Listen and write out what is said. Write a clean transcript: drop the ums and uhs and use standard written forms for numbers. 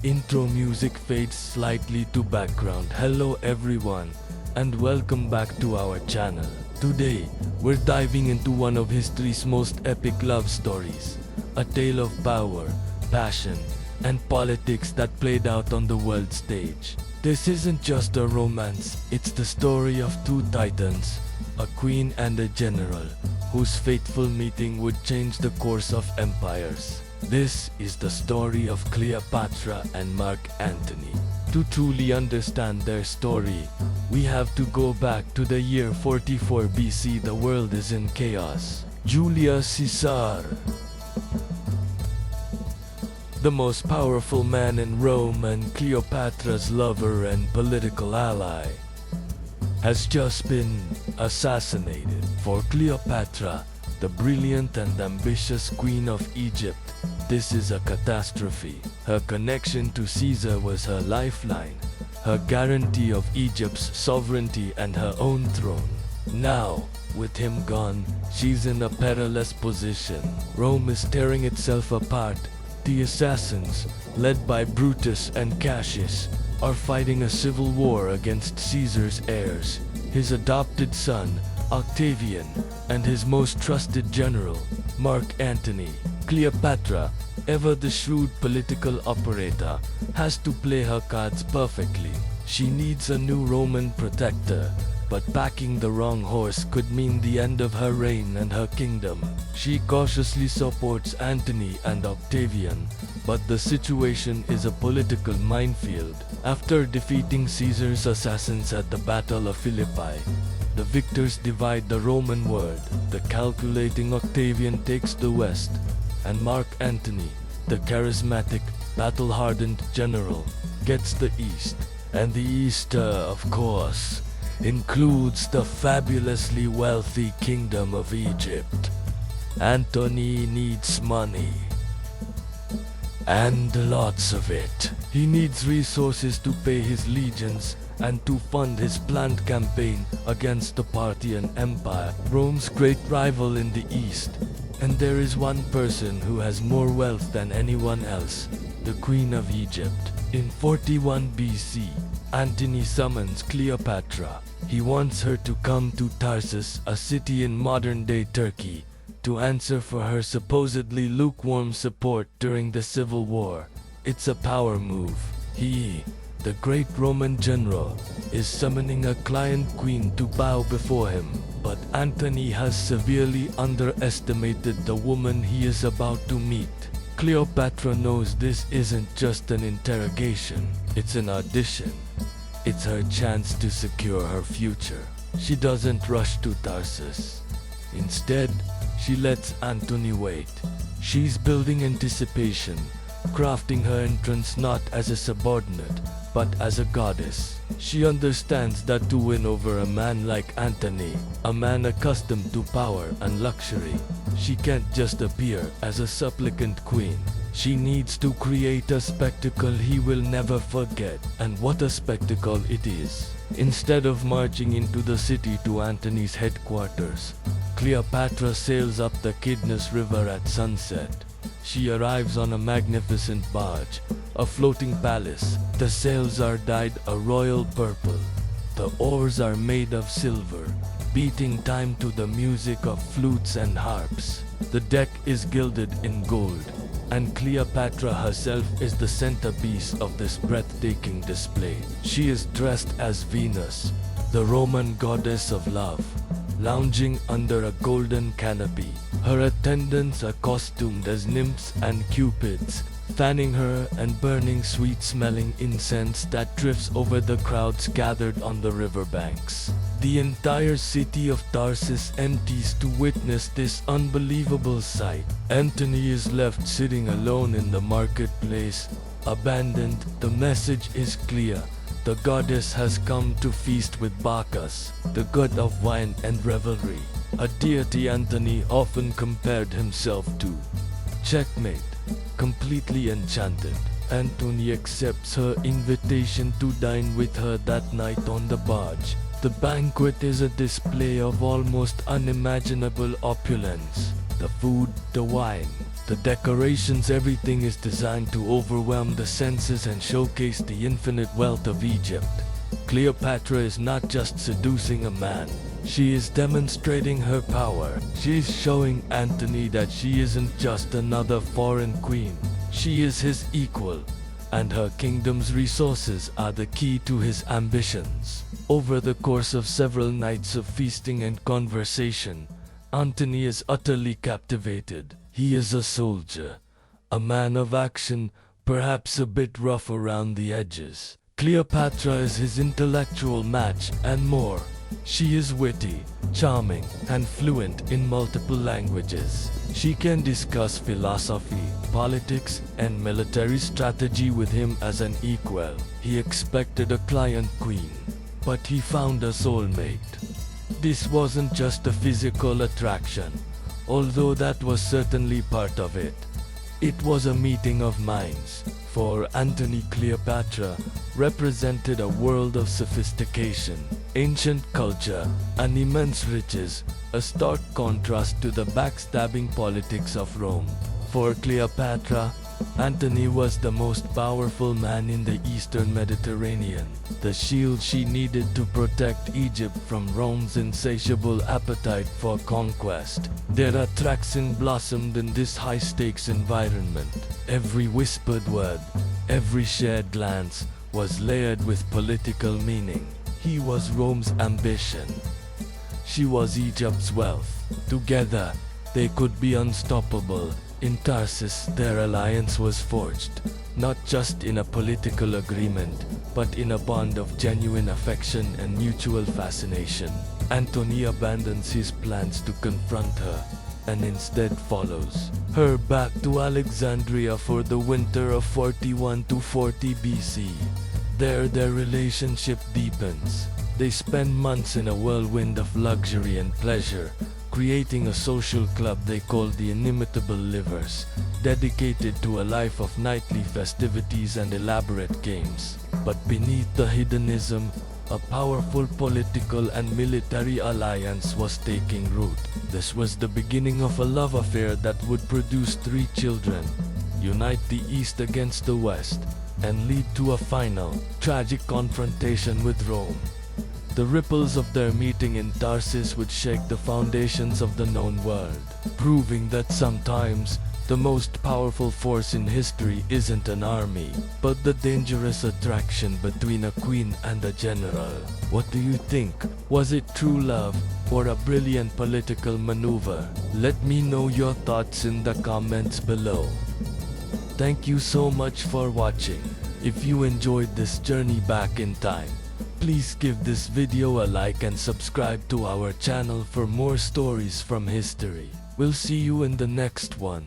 Intro music fades slightly to background. Hello everyone, and welcome back to our channel. Today, we're diving into one of history's most epic love stories, a tale of power, passion, and politics that played out on the world stage. This isn't just a romance, it's the story of two titans, a queen and a general, whose fateful meeting would change the course of empires. This is the story of Cleopatra and Mark Antony. To truly understand their story, we have to go back to the year 44 BC. The world is in chaos. Julius Caesar, the most powerful man in Rome and Cleopatra's lover and political ally, has just been assassinated. For Cleopatra, the brilliant and ambitious queen of Egypt, this is a catastrophe. Her connection to Caesar was her lifeline, her guarantee of Egypt's sovereignty and her own throne. Now, with him gone, she's in a perilous position. Rome is tearing itself apart. The assassins, led by Brutus and Cassius, are fighting a civil war against Caesar's heirs, his adopted son, Octavian, and his most trusted general, Mark Antony. Cleopatra, ever the shrewd political operator, has to play her cards perfectly. She needs a new Roman protector, but backing the wrong horse could mean the end of her reign and her kingdom. She cautiously supports Antony and Octavian, but the situation is a political minefield. After defeating Caesar's assassins at the Battle of Philippi, the victors divide the Roman world. The calculating Octavian takes the west, and Mark Antony, the charismatic, battle-hardened general, gets the east. And the east, of course, includes the fabulously wealthy kingdom of Egypt. Antony needs money, and lots of it. He needs resources to pay his legions and to fund his planned campaign against the Parthian Empire, Rome's great rival in the east. And there is one person who has more wealth than anyone else, the Queen of Egypt. In 41 BC, Antony summons Cleopatra. He wants her to come to Tarsus, a city in modern-day Turkey, to answer for her supposedly lukewarm support during the civil war. It's a power move. He, the great Roman general, is summoning a client queen to bow before him. But Antony has severely underestimated the woman he is about to meet. Cleopatra knows this isn't just an interrogation, it's an audition. It's her chance to secure her future. She doesn't rush to Tarsus. Instead, she lets Antony wait. She's building anticipation, crafting her entrance not as a subordinate, but as a goddess. She understands that to win over a man like Antony, a man accustomed to power and luxury, she can't just appear as a supplicant queen. She needs to create a spectacle he will never forget. And what a spectacle it is. Instead of marching into the city to Antony's headquarters, Cleopatra sails up the Kidnus River at sunset. She arrives on a magnificent barge, a floating palace. The sails are dyed a royal purple. The oars are made of silver, beating time to the music of flutes and harps. The deck is gilded in gold, and Cleopatra herself is the centerpiece of this breathtaking display. She is dressed as Venus, the Roman goddess of love, lounging under a golden canopy. Her attendants are costumed as nymphs and cupids, fanning her and burning sweet-smelling incense that drifts over the crowds gathered on the riverbanks. The entire city of Tarsus empties to witness this unbelievable sight. Antony is left sitting alone in the marketplace, abandoned. The message is clear. The goddess has come to feast with Bacchus, the god of wine and revelry, a deity Antony often compared himself to. Checkmate. Completely enchanted, Antony accepts her invitation to dine with her that night on the barge. The banquet is a display of almost unimaginable opulence. The food, the wine, The decorations, everything is designed to overwhelm the senses and showcase the infinite wealth of Egypt. Cleopatra is not just seducing a man, she is demonstrating her power. She is showing Antony that she isn't just another foreign queen, she is his equal, and her kingdom's resources are the key to his ambitions. Over the course of several nights of feasting and conversation, Antony is utterly captivated. He is a soldier, a man of action, perhaps a bit rough around the edges. Cleopatra is his intellectual match and more. She is witty, charming, and fluent in multiple languages. She can discuss philosophy, politics, and military strategy with him as an equal. He expected a client queen, but he found a soulmate. This wasn't just a physical attraction, although that was certainly part of it. It was a meeting of minds. For Antony, Cleopatra represented a world of sophistication, ancient culture, and immense riches, a stark contrast to the backstabbing politics of Rome. For Cleopatra, Antony was the most powerful man in the Eastern Mediterranean, the shield she needed to protect Egypt from Rome's insatiable appetite for conquest. Their attraction blossomed in this high-stakes environment. Every whispered word, every shared glance was layered with political meaning. He was Rome's ambition. She was Egypt's wealth. Together, they could be unstoppable. In Tarsus, their alliance was forged, not just in a political agreement, but in a bond of genuine affection and mutual fascination. Antony abandons his plans to confront her, and instead follows her back to Alexandria for the winter of 41 to 40 BC. There, their relationship deepens. They spend months in a whirlwind of luxury and pleasure, creating a social club they called the Inimitable Livers, dedicated to a life of nightly festivities and elaborate games. But beneath the hedonism, a powerful political and military alliance was taking root. This was the beginning of a love affair that would produce 3 children, unite the East against the West, and lead to a final, tragic confrontation with Rome. The ripples of their meeting in Tarsus would shake the foundations of the known world, proving that sometimes the most powerful force in history isn't an army, but the dangerous attraction between a queen and a general. What do you think? Was it true love or a brilliant political maneuver? Let me know your thoughts in the comments below. Thank you so much for watching. If you enjoyed this journey back in time, please give this video a like and subscribe to our channel for more stories from history. We'll see you in the next one.